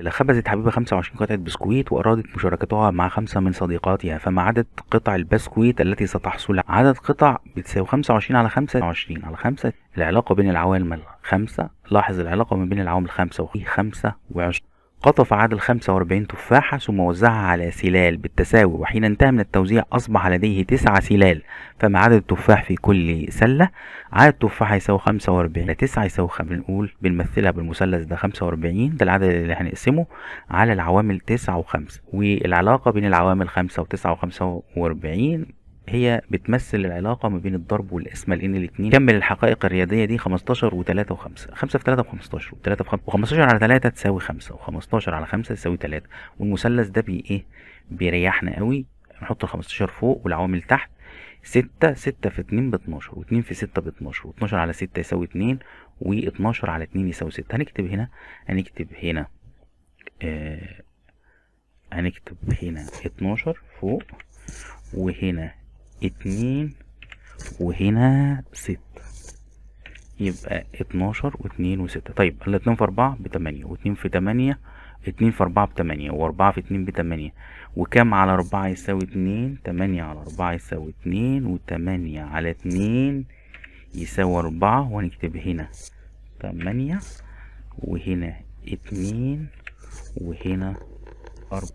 خبزت حبيبة 25 قطعة بسكويت وأرادت مشاركتها مع 5 من صديقاتها، فما عدد قطع البسكويت التي ستحصل؟ عدد قطع بتساوي 25 على 5 20 على 5. العلاقة بين العوامل 5. لاحظ العلاقة ما بين العوامل 5 و25. قطف عادل 45 تفاحة ثم وزعها على سلال بالتساوي، وحين انتهى من التوزيع أصبح لديه 9 سلال، فما عدد التفاح في كل سلة؟ عدد التفاح يساوي 45 على 9 يساوي بنقول بنمثلها بالمثلث ده 45، ده العدد اللي هنقسمه على العوامل 9 و5، والعلاقة بين العوامل 5 و9 و45 هي بتمثل العلاقة ما بين الضرب والقسمة، لأن الاتنين كمل الحقائق الرياضية دي 15 و3 و5. 5 في 3 ب15 و3 في 5 و15 على 3 تساوي 5 و15 على 5 تساوي 3، والمثلث ده ايه بيريحنا قوي. نحط ال15 فوق والعوامل تحت. 6 في 2 ب12 و2 في 6 ب12 و12 على 6 يساوي 2 و12 على 2 يساوي 6. هنكتب هنا هنكتب هنا 12 فوق، وهنا 2، وهنا 6، يبقى 12 و2 و6. طيب الاتنين في 4 ب8 و2 في 8، 2 في 4 ب8 و4 في 2 ب8، وكام على 4 يساوي 2؟ 8 على 4 يساوي 2، و8 على 2 يساوي 4، وهنكتب هنا 8 وهنا 2 وهنا 4.